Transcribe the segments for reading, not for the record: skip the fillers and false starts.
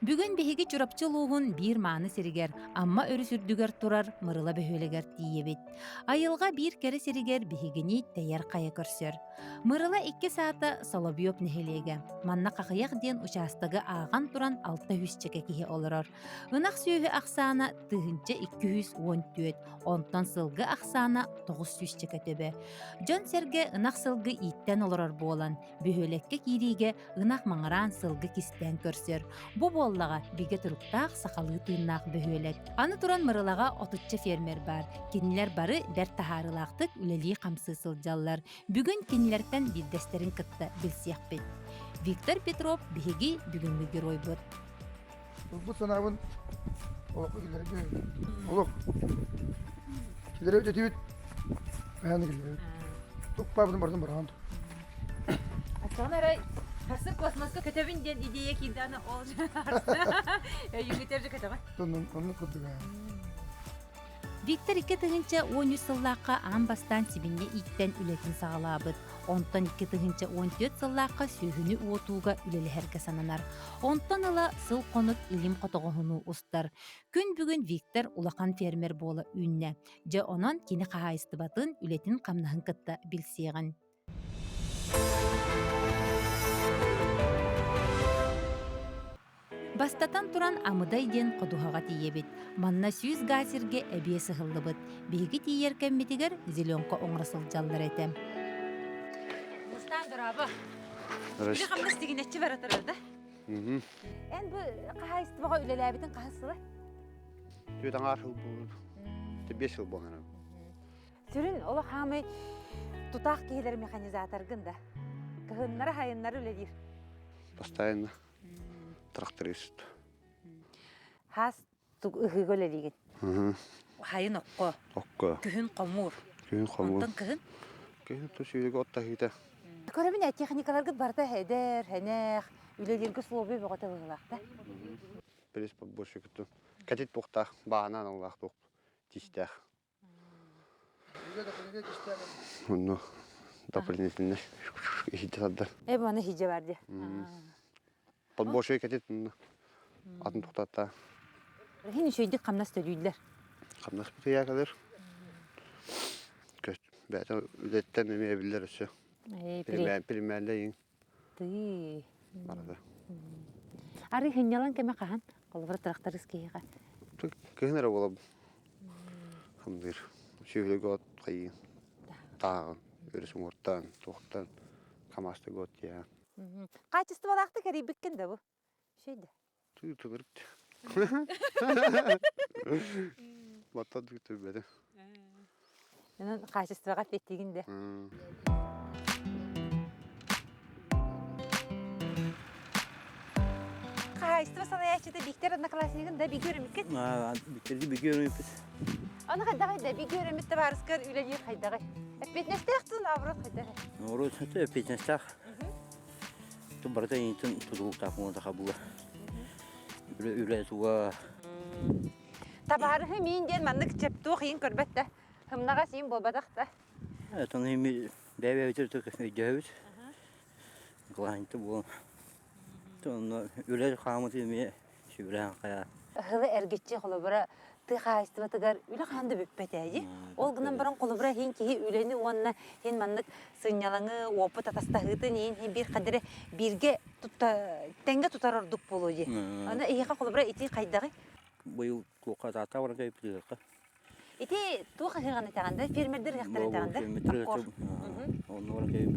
Бүгін беһиги чурапчылуғын bir maаны сиригер, amma өрі сүрдүгер турар мырыла бөһөлегер тиебит. Айылға bir кері сиригер беһигини тәйер қая көрсөр. Мырыла 2 саата Соловьев нехелеге. Манна қақыяқ ден участығы аған туран 600 чеке кихи олорор. 은ақ сүйі ақсана тыгынча 214, онтан сылғы ақсана 900 чеке төбе. Жон серге 은ақ сылғы иттен олорор болан, бөһөлекке кириге 은ақ маңаран сылғы кистен көрсөр. Бу боллаға биге туруктаах сақалы тыыннаах бөһөлек. Аны туран мырылага отучча фермер бар. Кенилер бары бер тахарылаактык үлелии камсы сылжаллар. Бүгүн кенилерден билдестерин кытта билсиякпит. Виктор Петров биһиги бүгүнгү герой бут. Bu sınavın oluk kileri ödetiyit beğendi kileri çok babının barın barın Sonra hasır kosmoska kötebin den ideye kildana olacak. Yüngüterci kötebe. onu kutlu be. Виктор 2 тыгынча 13 сыллааққа амбастан сибинне иттен үлетін сағалабыд. Онтан 2 тыгынча 14 сыллааққа сүйіні уотуға үлеліхерге сананар. Онтан ыла сыл қонут илим қотоғығыну ұстар. Күн бүгін Виктор улақан фермер болы үнне. Жа онан кені қағайысты батын үлетін қамнағын кытта білсеғін. Бастатан туран амыдай ден қодуғаға тиебет. Манна сүйіз газирге әбие сығылыбыт. Бейгі тиер кәмметігер зеленка оңрасыл жаллар әтем. Мұстан дұрабы. Үлі қамдас деген әтчі бәрі тұрады. Ән бұл қағайысты бұға үлелі әбетін қағысылы? Түйдің аршыл бұл. 5 жыл болғаны. Сүрін олы қамы тұтақ кейлер механизаторгында. Кығыннары хайыннары үлелер. Постоянно. Тракторист. Хас туг ыгыгөле деген. Хайын оққо. Оққо. Күхін қомур. Күн қамыл. Онтан күхін. Күн төсеуге отта хейді. Көрөмін техникаларғы барда хәдер, хәнәқ, үлелергі слобы бұғыта бұғылақты. Бірес больше күтті. Кәтет бұқтақ, бағанан олақ бұқ. Тистәқ. Оны дополнительно хейді саддар. Әбі оны хиджа барды. Подбольше кәтет атын тұқтатта. Хин үшөйді қамнас төлүйділер. Қамнас бұты яқадыр. Бәті үлеттен өме білдер өсі. Пілмәлі ең Тый. барады. Ары хинялан кәме қаған? Қолыбыр тракторыз кейіға. Көхінері олап қамдыр. Сөйлігі от қайын. Тағын, өрісің орттан, тоқтан, камасты год я. Қачысты балақты кәрей бүккенді бұл? Шөйді. Тұғырыпты. Баттады күтіп бәді. Қачысты баға феттегінде. Қайысты басаны әшеті бектер адына классигінде беге өріміткен? Бектерді беге өріміппіз. Аны қайдағай да беге өрімітті барыскар үлелер қайдағай. Әппетнәсті әқтін авырот қайдағай. Орос это пятнадцать. То барда интен тудук так можно хабуга. Үле суга. Табары мен ден маннык чепту қиын көрбетті. Хымнаға сейін болбадақта. Это ними бәбе өтер тök өйдәбез. Гланты бу. То үле хамыты ме шүрән кая. Хылы әргетче қолыбыра тыхайсты батыгар үлі қанды бүппәтәйі. Ол гынан баран қолыбыра хен кейі үлені онына хен маннык сынялаңы опы татастағыты нейін хен бір қадыры бірге тәңге тұтар ордық болуы. Ана иеға қолыбыра ити қайдағы? Быйыл тоқа тата баран кайып тыгырқа. Ити туға қиған етағанда, фермердер қақтар етағанда? Фермердер оны баран кайып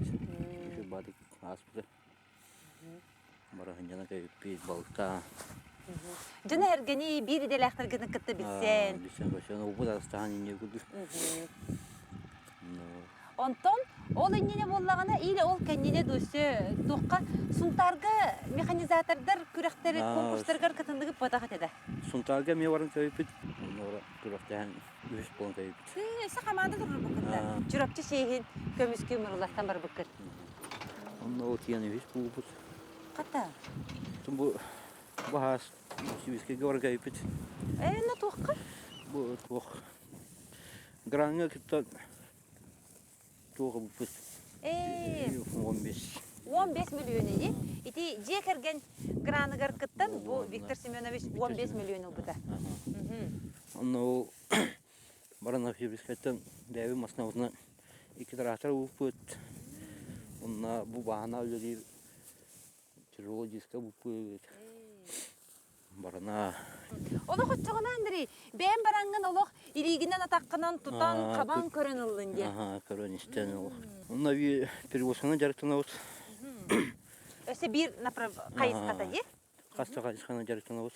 бадық аспыды. Баран жана кайып пейт балықта. Жана әргені бір едел әқтіргінің күтті білсен. Білсен көшен, опыт астаған ене күлді. Онтон, ол енене боллағана, или ол кәнене дөсі тоққа сұнтарға механизатордар күректері конкурстарғар кітіндігі бұтағат еді. Сұнтарға ме барын көйіпіт, оны күректен өз болын көйіпіт. Өсі қамады тұрыр бұқында. Жүрапчы шейхін көміске мұрлақтан бар бұқыр. Оны ол тияны өз болыпыт. Қата? Бұл бағас, өсібеске көрі көйіпіт. Әйіні тоққа? Бұл тоқ. Гранға күтті тоғы бұпыт. 15. 15 миллион еді. Ити же керген граныгар кыттан, бу Виктор Семенович 15 миллион ұлбыта. Онна барана фибрискаттан дәві масынауына 2 трактор ұлпыт. Онна бұ бағана өлі тяжелый диска бұлпыт. Барана. Олық ұтчығына әндірі, бәйін бараңын олық илигінен атаққынан тұтан қабан көрін ұлын де. Көрін істен олық. Онна перевозкана жарықтан ауыз. Өсі бір қайыз қата де? Қаста қайызқана жарықтан ауыз.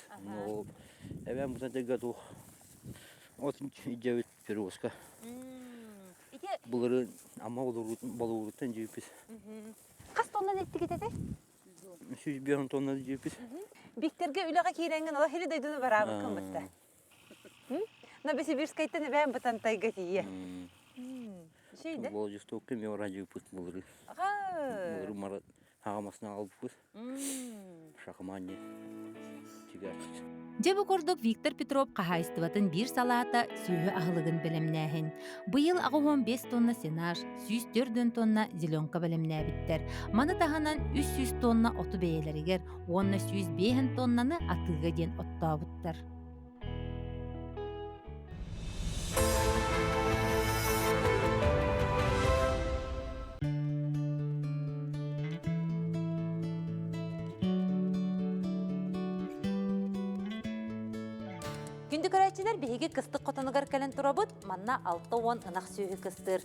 Әбән бұдан дәгәд оқ. Отын жаует перевозка. Бұлары ама балуғырыттан жүйіппіз. Қас тоннан етті кетеді? 105 тонна жүйіппіз. Бектерге үліға кейренген ола хелі дойдуны барабы кім бұтта? На Бесибирскайттан әбән бұтан тайға тейе. Шейді? Владивостокқа мен ора жүйіппіз бұлары. Бұлары мара ағамасына алыппыз. Шақыманне. Жабы кордук Виктор Петров қағайыстыватын бір салата сүйі ағылығын білімнәхін. Бұйыл ағы 15 тонна сенаж, 104 тонна зеленка білімнәбіттер. Маны тағанан 300 тонна оты бейелерігер, 105 тоннаны атыға ден оттабыттар. Күнді көрәтчілер бейге кыстық қотанығар кәлін тұрабыд, манна 6-10 ынақ сүйі кыстыр.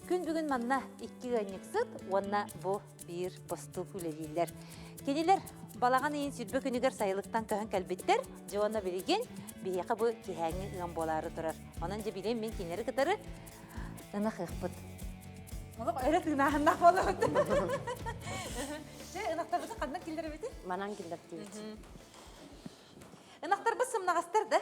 Күн бүгін манна 2 ғанек сұд, онна бұ бір посту күлелейлер. Кенелер балаған ең сүрбі күнігер сайылықтан көхін кәлбеттер, жоғына білеген бейеқі бұ кехәңі ұған болары тұрар. Онан же білем мен кенері кітары ынақ ұқпыд. Олық өрет ұнағынақ болы өтті. Үнақтар бұсы қандың келдері беті? Манан келдер дейді. Үнақтар бұсы мұнағастар да?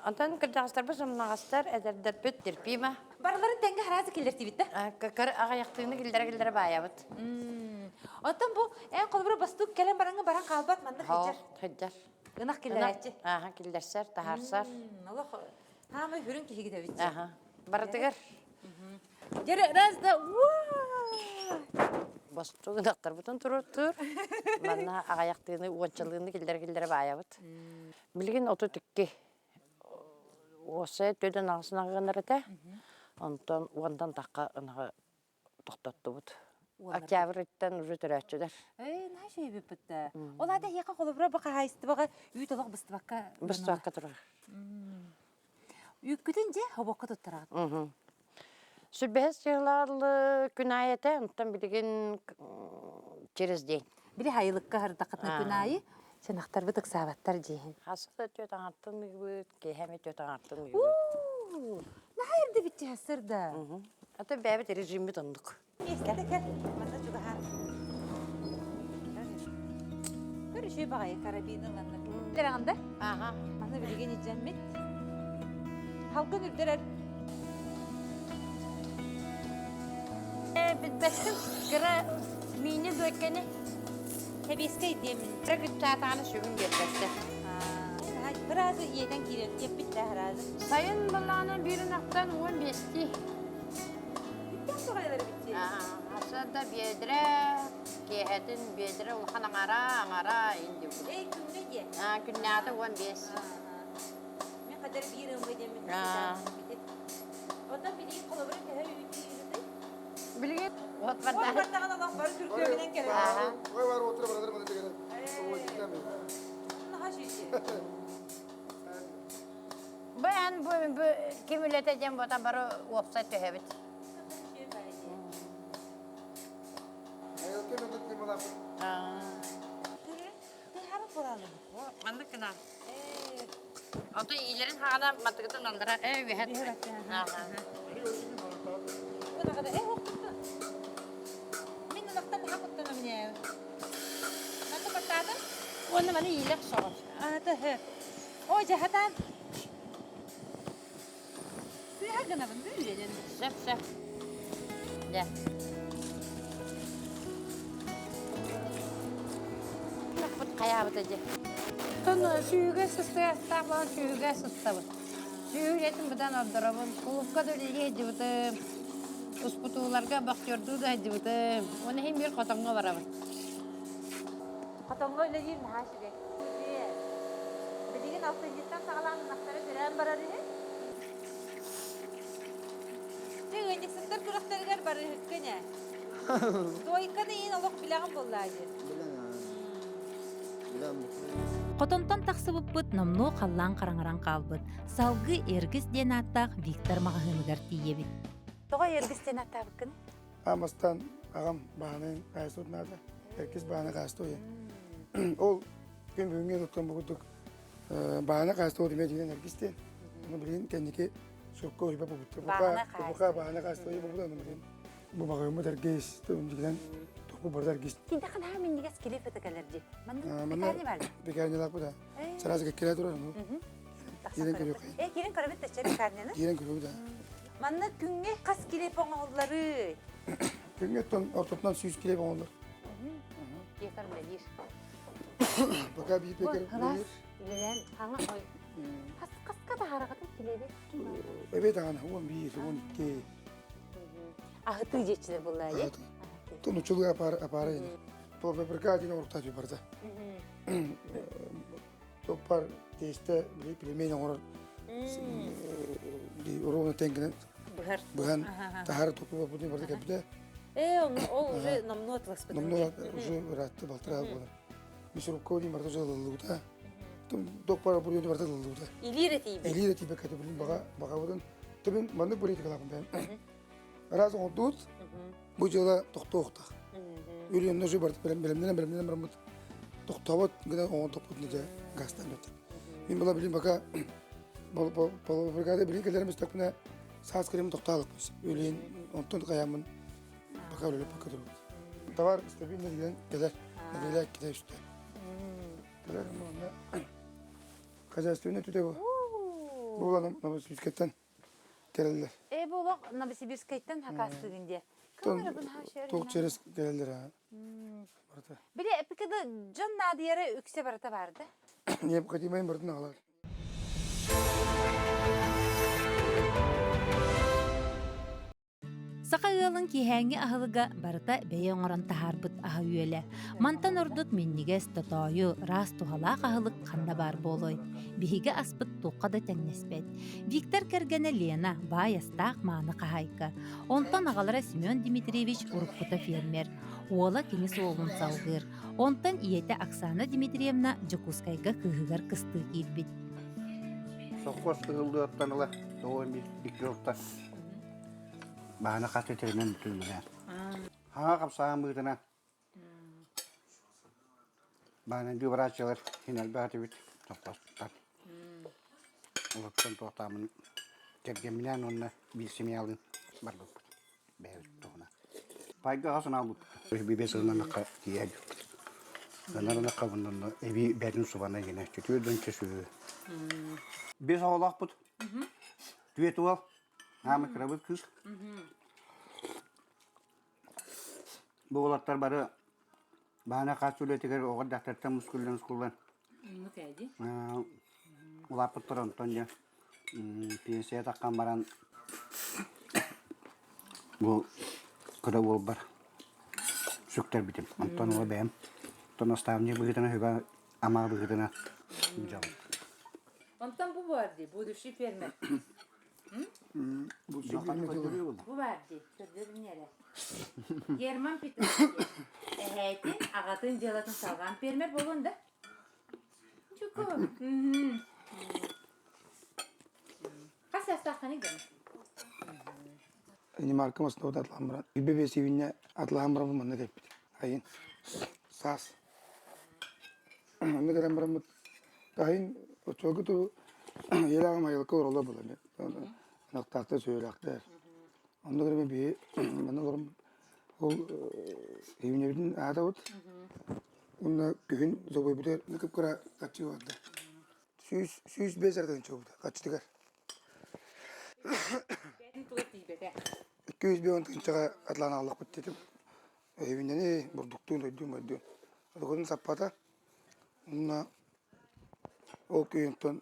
Антон кырдагастар бусамнагастар эдердер бүт терпима. Барларын тәңге харазы келер тибитте? Кыр агаяктыгыны килдере баябыт. Оттан бу эн колбура бастык келен бараңы баран калбат манда хеджер. Хеджер. Гынак келерәтчи. Килдерсер, тахарсар. Аллах. Хамы хүрүн киһиге дә бит. Бардыгар. Жере разда. Бастыгыдактар бутун турур. Манна агаяктыгыны уончалыгыны килдере баябыт. Билген ото тикки. Осы төден ағысына ғанырыта, ондан таққа ұнағы тоқтатты бұд. Октябрь үттен ұжы түрәтшідер. N'a şey біпітті. Олада еқа қолы бұра бұқа хайысты бұға үйт олық бұстыбаққа? Бұстыбаққа тұрар. Үйккіден же хабаққа тұттырады? Сүрбәс жыларлы күн айеті, ұнттан білген через день. Білі хайылыққа ғырдақытына күн айы? Сенақтар бұдық сабаттар дейін. Хасықта төт аңарттың мүгібіт, кейхәме төт аңарттың мүгібіт. Нағайырды бітті әсірді? Ата бәбіт режимі тұндық. Ескәді кәр, манда жүгі хан. Көрі шүй бағайы карабинын ғанна. Білер ағында? Маны білген ежәммет. Халқын үрдерер. Бітбәстің кірі мені дөккені. Hebeskay demin. Rəqib çatağını sürgün getməsi. Birazı yeden kiren, yepit de herhalde. Sayın Ballağı'nın bir naqtan 15'ti. Bitten soğayları bitti. Asada bedre, kehetin bedre, ulhan ağara indi bu. Günde ye. Günnədə 15. Ne kadar bir yıl demin. Ondan bileyim kolabırın kehe üyütü yürüdü. Bilgin, ot Var var da. bardağı Allah var, Türkiye'den gelen. Var otur bana bana tekrar. O gitmem. Daha şey. Bu kimületeceğim botan baro website töhebit. Ayol kemen tutayım ulan. Harap oralı. Anlık kına. Ota iyilerin hana matıgıtın onlara evet. Bu ne kadar? Okuttu. Min vaktan daha kuttan amine. Nasıl patladın? Onu bana iyilik sorun. Tahe. O cihatan. Suya gına bunu öğrenin. Sep. Ya. Nakbut kayabıt acı. Tonu suyuga sıstı, sabah suyuga sıstı. Suyu üretim budan ordurabın. Kulupka da öyle yedi budan. Успутууларга бактырдуу да хадибытым. Оны хем бир котоңго барабын. Котоңго үле дир нахашыге. Бидигин алтыжыттан сагалан нактары төрән барар иде. Те өйнекситтер күрәктәргәр бары хиккене. Тойканы ин олох билаган буллады. Котонтон тахсыбыппыт номну халлаан караңаран калбыт. Салгы эргис ден аттак Виктор Магахыныгар тиебит. Тога ергистен атабыккын. Амастан ағам бағанын қайсыт нады. Herkes бағана қайсыт ойын. Ол күн бүгінге тұтқан бұғыдық бағана қайсыт ойын деген herkes'ten. Оны білген кәнеке соққа ойба бұғыдық. Бұға бағана қайсыт ойын бұғыдық. Оны білген. Бұл бағайымы herkes. Önceden topu barda herkes. Кинде хан хамин дигес килеп этекелерди. Манда бар. Bekarını lak bu da. Sarası kekkele durar mı? Kiren körüyor. Кирен көрөбөт да чек карнени. Kiren körüyor da. Манда күнгө кас килеп оңоллары. Künge ortoptan 100 kilo onlar. Екар белир. Baka bir bekar Хылас билен аңа ой. Каска да харагаты килебе. Evet ağana 11, 12. Ахыты жечилер булла, е. Тону чулга апара yine. Po fabrikatine orta yukarıda. Topar teste bir pilmeyle orar. Bir orona tenkine Бухар. buhan tahar topu var bunu barda kapıda. Ол уже намну атлас Namnu уже rahattı baltıra aldı. Misur kodi marta çaldı da. Topar buraya barda çaldı da. Илире тибе. Eli de tipe katı bilin baga buradan. Tabii mandık buraya tıkalapım ben. Razı olduk. Bu yola tohta. Ülkenin nöjü bardı belemden ramut. Tohtavat gene on topu nece gastan öte. Min bula bilin baka bol brigade bilin kelerimiz takına saz kremi tohtalık biz. Ülkenin ondan kayamın baka öyle baka durur. Tavar stabil ne diyen keler. Ne diyen kita üstte. Keler ama onda kazastığında tüte bu. Bu olanım namaz yüzketten gelirler. Болок Новосибирскайттан хакастыгынде. Кымыры бун хашер. Тоқ через gelirler ha. Barda. Биле эпикеде Жон Надияры үксе барата барды. Niye bu kadimayın bardın ağlar. Сақағылын кихәңі ахылыға барыта бәйе оңыран тахарбыт аха үйелі. Мантан ордут меннігес тотойу, рас тухалақ ахылық қанда бар болой. Бихиге аспыт туққа да тәңнеспет. Виктор кәргені Лена байастақ маны қағайқы. Онтан ағалара Семен Дмитриевич урыққыта фермер. Ола кемес олын салғыр. Онтан иеті Оксана Дмитриевна Джокускайға кығығар қысты кейбіт. Соққос қығылды оттаныла. Соғын бір жолта. Bahana kaç eterinden bütün bunlar. Ha kapsağın buyduğuna. Bahana diyor bırakçılar. Hinal bir hati bit. Topas tutar. Oluktan tohtamın. Kergeminen onunla bir simi alın. Barlık. Beyut tohuna. Payga hasın aldık. Bir besirden nakka diyeceğim. Onların nakka bundan da evi berin subana yine. Kötüyor dön kesüyor. Bir sağolak bud. Düet ol. Ama kırabıt kız. Bu olatlar bari bana kaç öyle tekrar o kadar dertten muskullen. Ulapıt duran tonca. Piyasaya takkan baran bu kırabol bar. Sükter bitim. Anton o beğen. Tonastavnya begitana hüba ama begitana. Ondan bu vardı. Bu düşü fermer. Bu sürgünü duruyor. Bu vardı. Sözlerin nere? German Petros'u. Eheytin, ağatın jelatın salgan fermer bolunda. Çukur. Kaç yaştakını görmüş? Benim arkamızda o da atlamıran. Bir bebesi vinne atlamıran mı ne tepki? Ayın. Sas. Ne kadar mı? Ayın o çok kötü. Yelağım ayılık olur ola bulan. Naktakta söylekler. Onda göre bir bana oğlum o evine bidin ada ot. Onda gün zoboy bir ne kapkara kaçıyor orada. 105 arkadan çoğuldu. Kaçtılar. 200 bir ondan çıka atlan Allah kuttedim. Evinde ne burduktuğun ödüğüm. Adıkonun sapata. Onunla o köyünden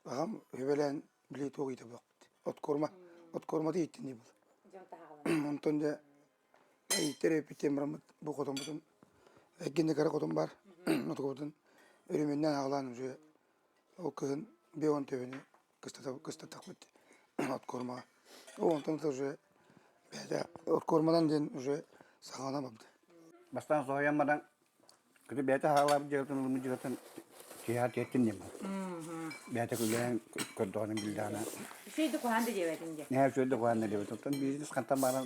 ağam hüvelen bile toğuydu baktı. Ot korma deyittin değil bu. Ondan da ayıtları bitem ramut bu kotumutun. Gende kara kotum var. Ot kotum. Ölümünden ağlanım şu. O kızın bir on teveni kısta taklit. Ot korma. O ondan da şu. Bede ot kormadan den şu sağlanamadı. Bastan soğuyamadan kırı bete havalar cevaptan ılımı cevaptan cihat ettin değil mi? Bete kullayan kurduğunun bildana. Şeydi kohan da cevedince. Ne her şeyde koyan ne diyor. Tutun biz kantan bana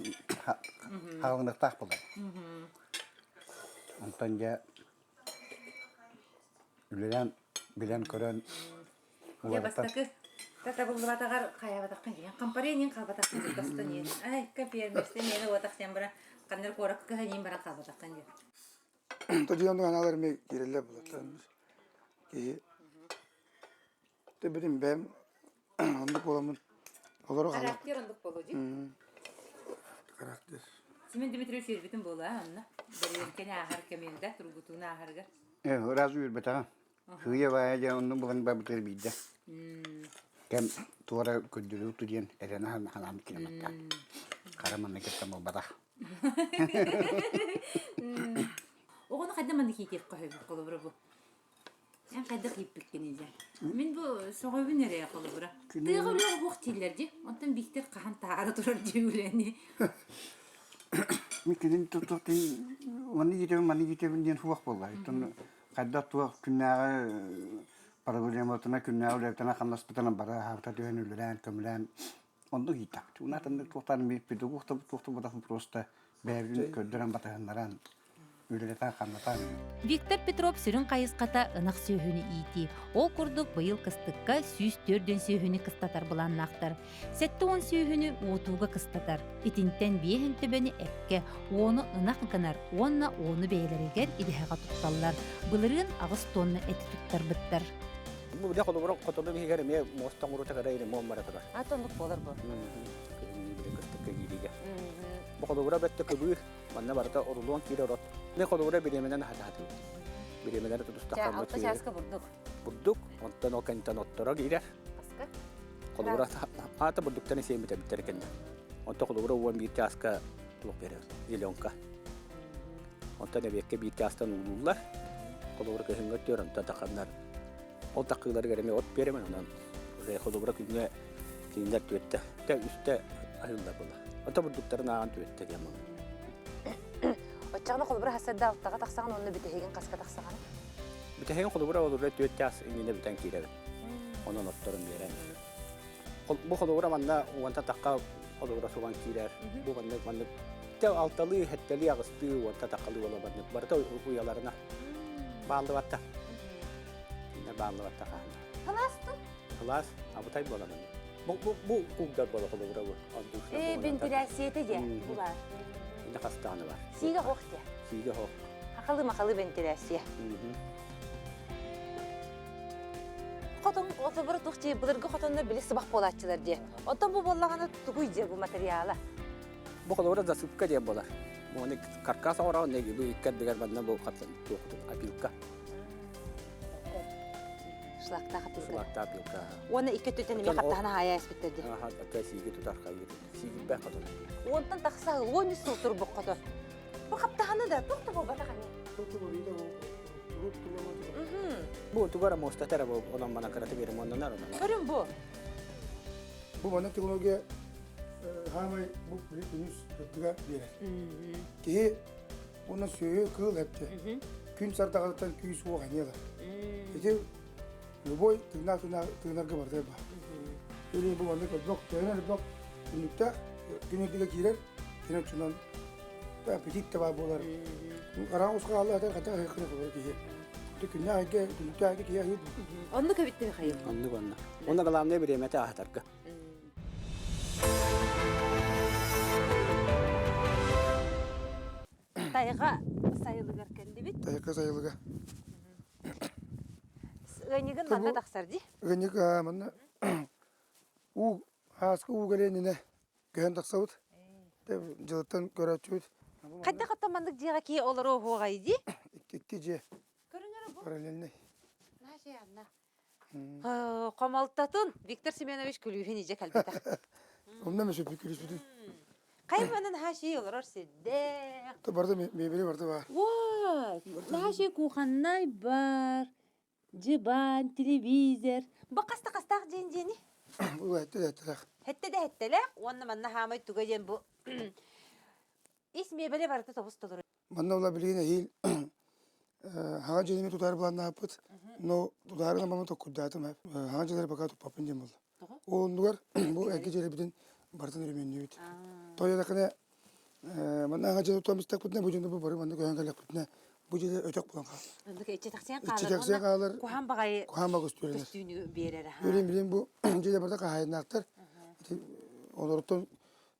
halınlık tak bular. Ondan ya bilen kören Ya bastaki tata buldu batagar kaya batakkan ya. Kamparenin kal batakkan dostan ya. Ay kapiyer meste meni bataksan bara kanır korak kahanin bara kal batakkan ya. Taciyan da analar mı girerler bulatlarmış. Ki de benim ben anlık olamın olarak Allah Karakter onduk bolucu. karakter. Simen Dimitrievич yürütün bolu ha anna. Beriyerken ahar keminde turgutuna aharga. razı yürü beta. Hıya vaya onun bulan babıtır bidde. Kem tuara kududu tudian edana halam kilometer. Karaman ne kettem bata. Oğunu kadar dikiyip kahve kolubra bu. Sen kadar kıyıp bitkenize. Min bu soğuğu nereye kolubra? Tığılıyor bu vaktillerce. Ondan bikter kahan taarı durur diyorlar. Mikinin tututun mani gidemem diyen fuak bolla. Itun kadda tuak künnağı parabolyamatına künnağı ulaytana kanlaspıtana bara hafta düğün ülülen kömülen onu gitak. Una tanıdık tuğtan bir pidu tuğtu bada prosta bevrin kördüren batağınlaran ülületen kanlatan. Виктор Петров сүрүн кайыската ынак сөйхүнү ити. Ол курдук быйыл кыстыкка сүүс төрдөн сөйхүнү кыстатар буланнактар. Сетте он сөйхүнү уутууга кыстатар. Итинтен биэхин төбөни экке, оны ынак ыканар, онна оны бейлеригер идеһага тутталлар. Былырын агыс тонны эти туттарбыттар. Bu da kolubra kotoda bir kere me mostan urut kadar yine mom mara kadar. Atonduk bolur bu. Bir kıstık gidiyor. Bu kolubra bette köbü bana barata orulun kiri orot. Ne kolubra birimeden hadi. Birimeden tutusta Ya kalmak altta için. şaska bulduk. Bulduk. Ondan o kentten ottora gider. Baska. Kolubra ata bulduktan ise mi tabii ondan kolubra uwan bir taska tuluk verir. Zilyonka. Ondan ne bir bir tastan ulullar. Kolubra kesinlikle diyorum tatakanlar. O takıları göreme ot veremem ondan. Oraya kolubra günde kinler tüette. De üstte ayılda bula. Ota bulduklarına ağan tüette diyemem. Oçağına kolubra hasadda alttaga taksagan onu bitehegen kaska taksagan. Bir de kolubra olur tüette as inine biten kire. Onun otların veren. Bu kolubra bana uanta takka kolubra soğan kirer. Bu bana de altalı hetteli ağıstığı uanta takkalı ola bana. Barda uyalarına bağlı vatta. Ne bağlı vatta kahane. Halastın? Kelas, apa tay bola man. Bu kugda bola kolubra bu. Ventilasiyete je. Bular. Inde kastanı var. Siga hoqti. Sige ho. Akalı makalı ventilasiya. Qoton kolubra tuqçı bılırgı qotonlar bile sıbaq polatçılar je. Otan bu bollagana tuguy je bu materyala. Bu kolubra da sıpka diye bolar. Bu ne karkas ora ne gibi ikkat diğer bana bu katın tuqtu apilka. Şlakta kapıska. Sulakta apilka. Ona iki töteni mi qattahana haya esbitterdi. Aha da sige tutar kayır. Sige be katın. Ondan taksa onu sultur bu qoton. Bu qattahana da tuqtu bu bataqani. Bu tugara mostatara bu olan bana karate verim ondan var ona. Görün bu. Bu bana teknoloji hamay bu günüz tuttuga verir. Ki onun suyu kıl hepti. Gün sartağından küy suyu kaynıyorlar. İşte boy tırnak kabartır var. Öyle bu bana blok blok günlükte girer. Yine şundan da petit de var bunlar. Karan uska Allah da kata hekre olur ki. Bu günlükte ki ya yok. Onu kabitti hayır. Anlı bana. Onda kalan ne bir mete ahtarka. Tayga sayılıgar kendi bit. Tayka sayılıga. Gönigin manna taksardı. Gönük manna. U haskı u gelenine gön taksavut. De jıltan görüçüt. Katta mandık jiga ki olur o hoğaydı. İki je Görünür bu. paralelne. Ne şey anna. Комалтатын Виктор Семенович Күлүхин иже калбета. Ondan meşhur bir külüs bütün. Кайманын хаши олар сиде. Barda meyveli barda var. Вай, наше куханнай бар. Жибан, телевизор. Бу каста жени. Bu etti de ettiler. Хеттеле, онна манна хамай тугайен бу. Ис мебеле барда тобус толор. Manna ola bilgine hil. Haga cenimi tutar bulan ne yapıt. No tutarına mama tokut dağıtım hep. Haga cenleri baka tu papın cem oldu. O ondular bu eki ceri bütün bardan ürümünü yut. Toya da kene manna haga ceneri tutamış tak putne bu cende bu barı manna koyan kalak putne. Bu ceri ötek bulan kal. Ындык эче таксен İçi taksiye kalır. Кухан багай Kuhan bak üstüyorlar. көстүүнү берер. Bileyim bu ceri barda kahayın aktar. Onlar oton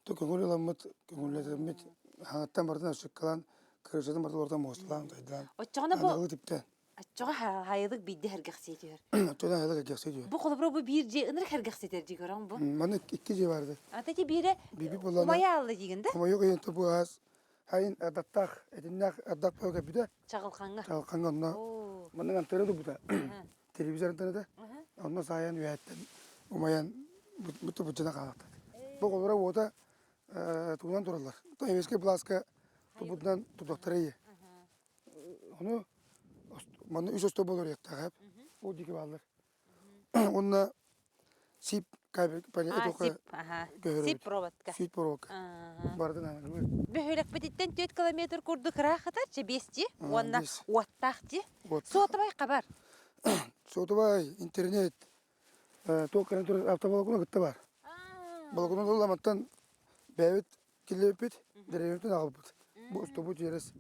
to köngül yalanmat köngül yalanmat. Hangattan bardan aşık kalan. Kırışadan barda oradan moğuzlan kaydıran. Оччоңна бу Anadolu tipten. Оччоңа хайылык бидде хергексетер. Çoğdan hayal edecekse diyor. Бу колобро бу бир же ыныр хергексетер дигөрөң бу. Bana iki cevap vardı. Атати бире Bibi bulanı. умаялы дигенде Ama yok yani bu az. Hayın adattak, edinnak adat böyle bir de чагылканга. çalkan onunla. Оо. Bana antrenörü bu da. Televizyonda da. Onunla sayan üyetten. Umayan bu cana kalktı. Bu olarak o da tuğdan dururlar. Da eski plaska bundan tutukları iyi. Onu bana üç üstü olur yakta hep. O diki varlar. Onunla sip kaybı pani et oka Сип, ага. görüyor. Сип роботка. Süt porok. Ага. Bardan anılır. Бөхөлөк бититтен 4 километр курдук рахатарчы 5 онна бес. уаттакчы. Вот. Сотбай кабар. Сотубай, интернет. Токарен тур автобалкона гытта бар. Балкона доламаттан бәвит килепит, деревтен алып. Бу стобу жерес.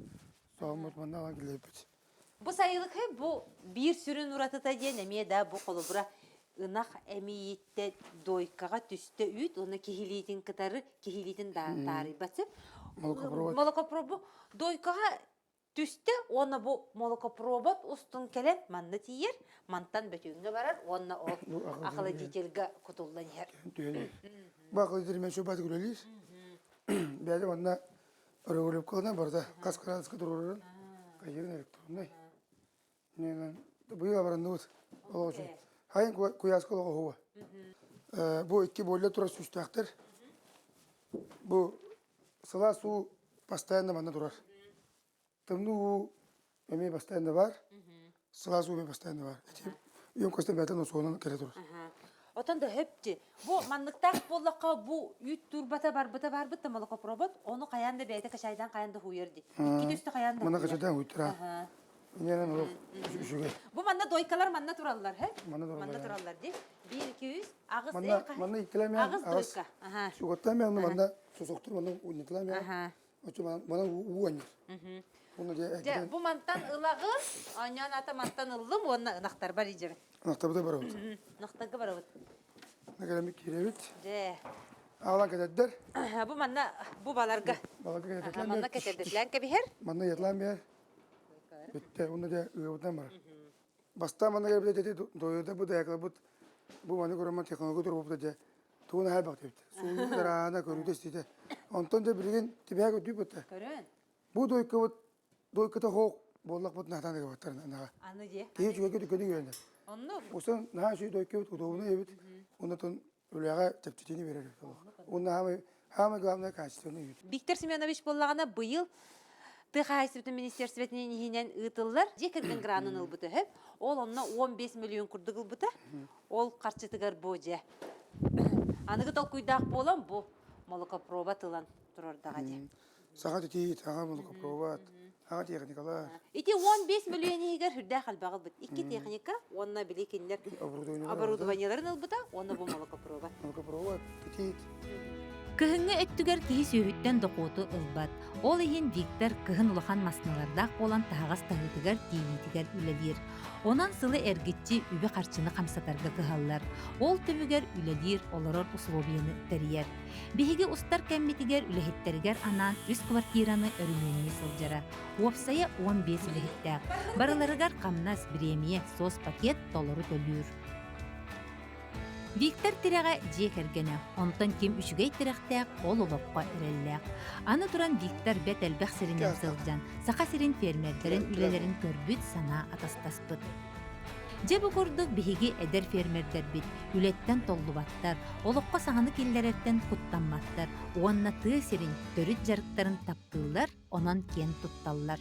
Саамат манда алып килепит. Бу сайылык бу бир сүрүн уратыта ден эме да бу колубура ынак эмиетте дойкага түстө үт, оны кихилитин кытары, кихилитин да тары басып. Молокопровод. Молокопробу дойкага түстө, оны бу молокопробот устун келем манны тиер, мантан бөтүнгө барар, оны ол акылы детелге кутулдан ер. Түйени. Бакыл дермен шөбат күлелис. Бәле манда өрөлүп калган барда. Каскараска турурун. Кайырын электрондай. Ненен быйла баранда вот. Олошу. Хайын куяска лого хуа. Бу iki бойлы тура сүстактыр. Бу сыла су постоянно манда турар. Тымну эме постоянно бар. Сыла су эме постоянно бар. Үйөн көстөн бәтен соонун келе турар. Отон да хөпти. Бу манныктак боллакка бу үт турбата барбыта молокопробот, оны каянда бәйте кашайдан каянда хуерди. Икки төстө каянда. Мана качадан уйтура. Ага. Ненен ол үшүгө. Бу манда дойкалар манна тураллар, хэ? Мана тураллар, Манда ja. тураллар ди. 1-200 агыс Мана иктелеме агыс дойка. Ага. Суготтан мен манда сосоктур мана уйнатылам я. Ага. Очо мана уанер. Оны Же же бу мантан ылагыз, аньян ата мантан ыллым, онна ынактар бар иже. нактабыда барабыз. Нактага барабыт. Нагелеми киребит. Же. Алан кедеддер. Бу манна бу баларга. Балага кедедлен. Манна кетедетлен кебихер. Мана ятлам я. Битте оны же ыйыбыдан бар. Баста мана келип деди доюда бу даякла бу мана көрөмөн технология туруп да же. Туна хай бак депти. Суу дарана көрүдө стиде. Онтон да билген тибяга дүйбөтө. Көрөн. Бу дойкыта хок боллак бут натан деген баттар нага. Аны же. Кей жүгө көдүн гөнө. Онну Осан наа шүй дойкы бут удобно ебит. Онтон үлага чепчитини берер. Онна хамы главное качество ют. Виктор Семенович боллагана быйыл ТХС министерствотинен ихинен ытыллар жекерген гранын ылбыты хөп. Ол онна 15 миллион курдук ылбыта. Ол карчытыгар боже. Аныгы тол куйдак болам бу молокопробот ылан турардага же. Сагат ити тага молоко пробовать. Ага техникалар. Ити 15 миллион егер хүрдә халбагыл бит. Икки техника, онна билекиннер оборудованияларын ылбыта, онна бу молокопробот. Молоко пробовать. Ити. Кыһыңы өттүгер киһи сүйүттен докууту ылбат. Ол иһин Виктор кыһын улахан масналардах болан тагас тагытыгар тиитигер үлелир. Онан сылы эргитчи үбе карчыны камсатарга кыһаллар. Ол төмүгер үлелир, олорор условияны терьер. Биһиги устар кеммитигер үлехеттеригер анан үс квартираны өрүмөнү сылжара. Уопсая 15 үлехеттер. Барыларыгар камнас премия сос пакет толору төлүр. Виктор тирага жекергене, онтон ким үшүгей тирактак ол улопқа иреллек. Аны туран Виктор бет элбэх сиринен сылжан, саха сирин фермердерин үлелерин көрбүт сана атастаспыт. Же bu kurduk bihiги eder fermerler bit, ületten tollubаттар, olukka sağını killeretten kuttanmattар, uanna tığ sirin, törüt jarıkların taptığılar, onan ken tuttallar.